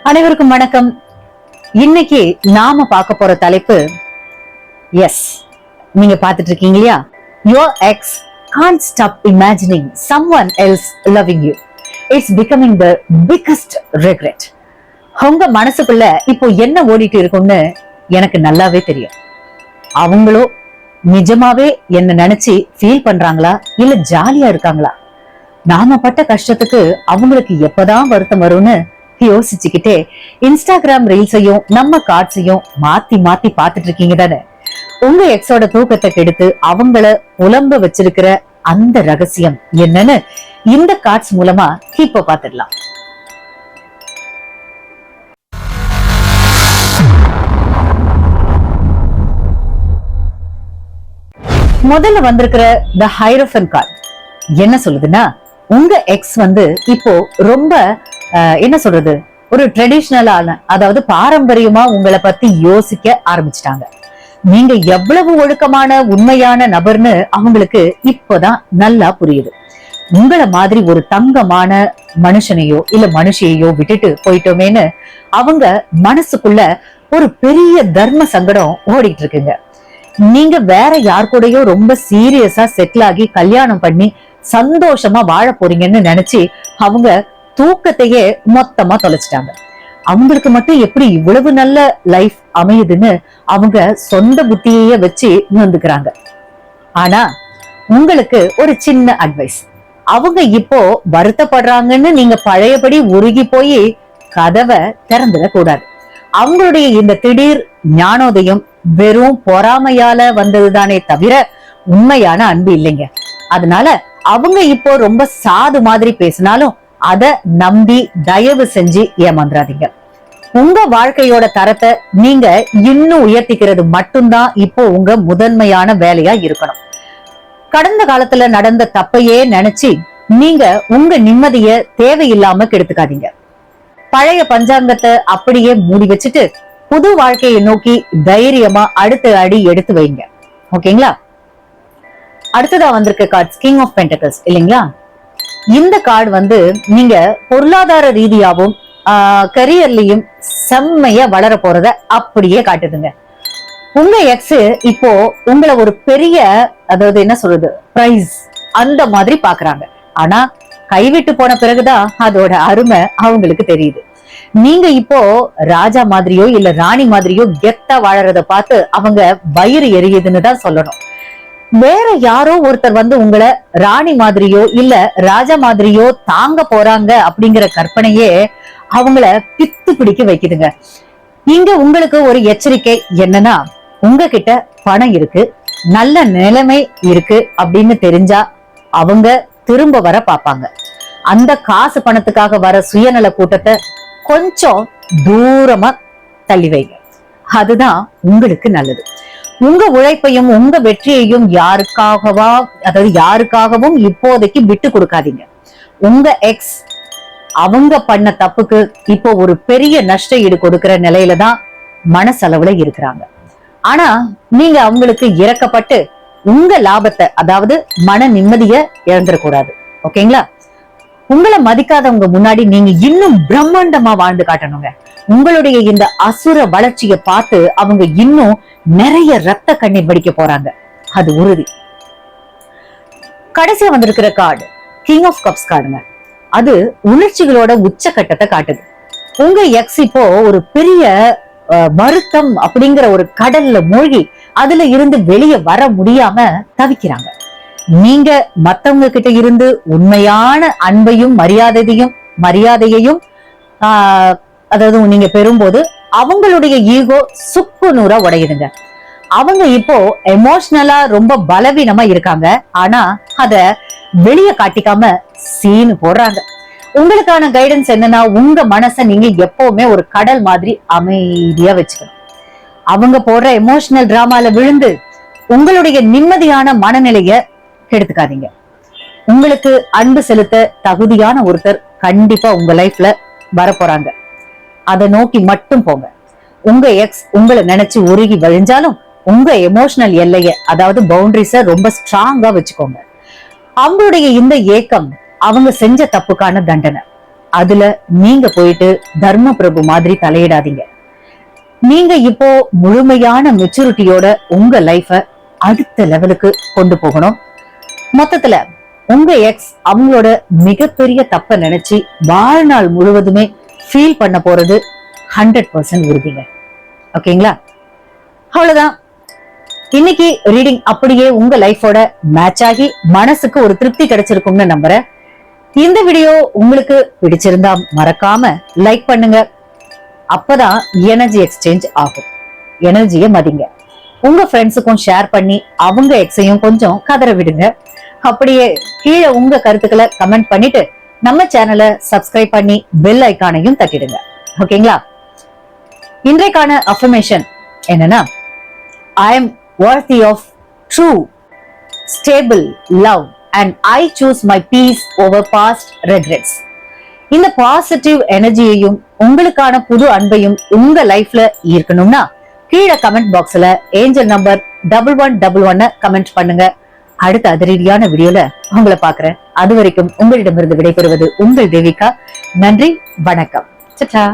அனைவருக்கும் வணக்கம். இன்னைக்கு நாம பார்க்க போற தலைப்பு, எஸ், நீங்க பார்த்துட்டு இருக்கீங்க இல்லையா? Your ex can't stop imagining someone else loving you. It's becoming the biggest regret. உங்க மனசுக்குள்ள இப்போ என்ன ஓடிட்டு இருக்கும்னு எனக்கு நல்லாவே தெரியும். அவங்களோ நிஜமாவே என்ன நினைச்சு ஃபீல் பண்றாங்களா இல்ல ஜாலியா இருக்காங்களா? நாம பட்ட கஷ்டத்துக்கு அவங்களுக்கு எப்பதான் வருத்தம் வரும்னு யோசிச்சுக்கிட்டே இன்ஸ்டாகிராம் ரீல்ஸையும் நம்ம கார்ட்ஸையும் மாத்தி மாத்தி பாத்துட்டு இருக்கீங்க தானே? உங்க எக்ஸோட தூக்கத்தை கெடுத்து அவங்கள புலம்ப வச்சிருக்கிற அந்த ரகசியம் என்னன்னு இந்த கார்ட்ஸ் மூலமா இப்ப பாத்துடலாம். முதல்ல வந்திருக்கிற தி ஹைரோஃபன் கார்ட் என்ன சொல்லுதுன்னா, உங்க எக்ஸ் இப்போ ரொம்ப என்ன சொல்றது, ஒரு ட்ரெடிஷனலான, அதாவது பாரம்பரியமா உங்களை பத்தி யோசிக்க ஆரம்பிச்சிட்டாங்க. நீங்க எவ்வளவு ஒழுக்கமான உண்மையான நபர்னு அவங்களுக்கு இப்பதான் நல்லா புரியுது. உங்களை மாதிரி ஒரு தங்கமான மனுஷனையோ இல்ல மனுஷியையோ விட்டுட்டு போயிட்டோமேன்னு அவங்க மனசுக்குள்ள ஒரு பெரிய தர்ம சங்கடம் ஓடிட்டு இருக்குங்க. நீங்க வேற யார் கூடயோ ரொம்ப சீரியஸா செட்டில் ஆகி கல்யாணம் பண்ணி சந்தோஷமா வாழ போறீங்கன்னு நினைச்சு அவங்க தூக்கத்தையே மொத்தமா தொலைச்சிட்டாங்க. அவங்களுக்கு மட்டும் எப்படி இவ்வளவு நல்ல லைஃப் அமையுதுன்னு அவங்க சொந்த புத்தியே வச்சு வந்துக்கிறாங்க. ஆனா உங்களுக்கு ஒரு சின்ன அட்வைஸ், அவங்க இப்போ வருத்தப்படுறாங்கன்னு நீங்க பழையபடி உருகி போய் கதவை திறந்துட கூடாது. அவங்களுடைய இந்த திடீர் ஞானோதயம் வெறும் பொறாமையால வந்ததுதானே தவிர உண்மையான அன்பு இல்லைங்க. அதனால அவங்க இப்போ ரொம்ப சாது மாதிரி பேசினாலும் அத நம்பி தயவு செஞ்சு ஏமாந்துறாதீங்க. உங்க வாழ்க்கையோட தரத்தை நீங்க இன்னும் உயர்த்திக்கிறது மட்டும்தான் இப்போ உங்க முதன்மையான வேலையா இருக்கணும். கடந்த காலத்துல நடந்த தப்பையே நினைச்சு நீங்க உங்க நிம்மதிய தேவையில்லாம கெடுத்துக்காதீங்க. பழைய பஞ்சாங்கத்தை அப்படியே மூடி வச்சுட்டு புது வாழ்க்கையை நோக்கி தைரியமா அடுத்த அடி எடுத்து வைங்க. ஓகேங்களா? அடுத்ததா வந்திருக்க கார்டு கிங் ஆஃப் பென்டக்கிள்ஸ் இல்லைங்களா? இந்த கார்டு நீங்க பொருளாதார ரீதியாவும் கரியர்லயும் செம்மையா வளர போறத அப்படியே காட்டுதுங்க. உங்க எக்ஸ் இப்போ உங்களை ஒரு பெரிய, அதாவது என்ன சொல்றது, பிரைஸ் அந்த மாதிரி பாக்குறாங்க. ஆனா கைவிட்டு போன பிறகுதான் அதோட அருமை அவங்களுக்கு தெரியுது. நீங்க இப்போ ராஜா மாதிரியோ இல்ல ராணி மாதிரியோ கெத்தா வாழறத பார்த்து அவங்க வயிறு எரியுதுன்னு தான் சொல்லணும். வேற யாரோ ஒருத்தர் உங்களை ராணி மாதிரியோ இல்ல ராஜா மாதிரியோ தாங்க போறாங்க அப்படிங்கிற கற்பனையே அவங்கள பித்து பிடிக்க வைக்குதுங்க. இங்க உங்களுக்கு ஒரு எச்சரிக்கை என்னன்னா, உங்ககிட்ட பணம் இருக்கு, நல்ல நிலைமை இருக்கு அப்படின்னு தெரிஞ்சா அவங்க திரும்ப வர பாப்பாங்க. அந்த காசு பணத்துக்காக வர சுயநல கூட்டத்தை கொஞ்சம் தூரமா தள்ளி வைங்க. அதுதான் உங்களுக்கு நல்லது. உங்க உழைப்பையும் உங்க வெற்றியையும் யாருக்காகவும் இப்போதைக்கு விட்டு கொடுக்காதீங்க. உங்க எக்ஸ் அவங்க பண்ண தப்புக்கு இப்போ ஒரு பெரிய நஷ்ட ஈடு கொடுக்கிற நிலையில தான் மனசளவுல இருக்கிறாங்க. ஆனா நீங்க அவங்களுக்கு இறக்கப்பட்டு உங்க லாபத்தை, அதாவது மன நிம்மதிய இழந்துடக்கூடாது. ஓகேங்களா? உங்களை மதிக்காதவங்க முன்னாடி நீங்க இன்னும் பிரம்மாண்டமா வாழ்ந்து காட்டணுங்க. உங்களுடைய இந்த அசுர வளர்ச்சியை பார்த்து அவங்க இன்னும் நிறைய ரத்த கண்ணீர் வடிக்க போறாங்க, அது உறுதி. கடைசியா வந்திருக்கிற கார்டு கிங் ஆஃப் கப்ஸ் கார்டுங்க. அது உணர்ச்சிகளோட உச்சக்கட்டத்தை காட்டுது. உங்க எக்ஸ் இப்போ ஒரு பெரிய வருத்தம் அப்படிங்கிற ஒரு கடல்ல மூழ்கி அதுல இருந்து வெளியே வர முடியாம தவிக்கிறாங்க. நீங்க மத்தவங்க கிட்ட இருந்து உண்மையான அன்பையும் மரியாதையையும் அதாவது நீங்க பெறும்போது அவங்களுடைய ஈகோ சுக்கு நூறா உடையுதுங்க. அவங்க இப்போ எமோஷனலா ரொம்ப பலவீனமா இருக்காங்க. ஆனா அத வெளிய காட்டிக்காம சீனு போடுறாங்க. உங்களுக்கான கைடன்ஸ் என்னன்னா, உங்க மனசை நீங்க எப்பவுமே ஒரு கடல் மாதிரி அமைதியா வச்சுக்கணும். அவங்க போடுற எமோஷனல் டிராமால விழுந்து உங்களுடைய நிம்மதியான மனநிலைய கெடுத்துக்காதீங்க. உங்களுக்கு அன்பு செலுத்த தகுதியான ஒருத்தர் கண்டிப்பா உங்க லைஃப்ல வரப்போறாங்க. அதை நோக்கி மட்டும் போங்க. உங்க எக்ஸ் உங்களை நினைச்சு உருகி வழிஞ்சாலும் உங்க எமோஷனல் எல்லைய, அதாவது பவுண்டரிஸ ரொம்ப ஸ்ட்ராங்கா வச்சுக்கோங்க. அவங்களுடைய இந்த ஏக்கம் அவங்க செஞ்ச தப்புக்கான தண்டனை. அதுல நீங்க போயிட்டு தர்ம பிரபு மாதிரி தலையிடாதீங்க. நீங்க இப்போ முழுமையான மெச்சூரிட்டியோட உங்க லைஃப அடுத்த லெவலுக்கு கொண்டு போகணும். மொத்தத்துல உங்க எக்ஸ் அவங்களோட மிகப்பெரிய தப்ப நினைச்சு வாழ்நாள் முழுவதுமே ஃபீல் பண்ண போறது 100% உறுதிங்க. ஓகேங்களா? அவ்வளவுதான். இன்னைக்கு ரீடிங் அப்படியே உங்க லைஃபோட மேட்ச் ஆகி மனசுக்கு ஒரு திருப்தி கிடைச்சிருக்கும்னு நம்புறேன். இந்த வீடியோ உங்களுக்கு பிடிச்சிருந்தா மறக்காம லைக் பண்ணுங்க. அப்பதான் எனர்ஜி எக்ஸ்சேஞ்ச் ஆகும். எனர்ஜியை மதிங்க. உங்க ஃப்ரெண்ட்ஸுக்கும் ஷேர் பண்ணி அவங்க எக்ஸையும் கொஞ்சம் கதற விடுங்க. அப்படியே கீழே உங்க கருத்துக்களை கமெண்ட் பண்ணிட்டு நம்ம சேனலை சப்ஸ்கிரைப் பண்ணி பெல் ஐகானையும் தட்டிடுங்க. ஓகேங்களா? இன்றைக்கான அஃபர்மேஷன் என்னன்னா, I am worthy of true, stable love and I choose my peace over past regrets. இந்த பாசிட்டிவ் எனர்ஜியையும் உங்களுக்கான புது அன்பையும் உங்க லைஃப்ல இருக்கணும்னா கீழே கமெண்ட் பாக்ஸ்ல ஏஞ்சல் நம்பர் 1111 கமெண்ட் பண்ணுங்க. அடுத்த அதிரடியான வீடியோல உங்களை பாக்குறேன். அது வரைக்கும் உங்களிடமிருந்து விடைபெறுவது உங்கள் தேவிகா. நன்றி, வணக்கம். சச்சா.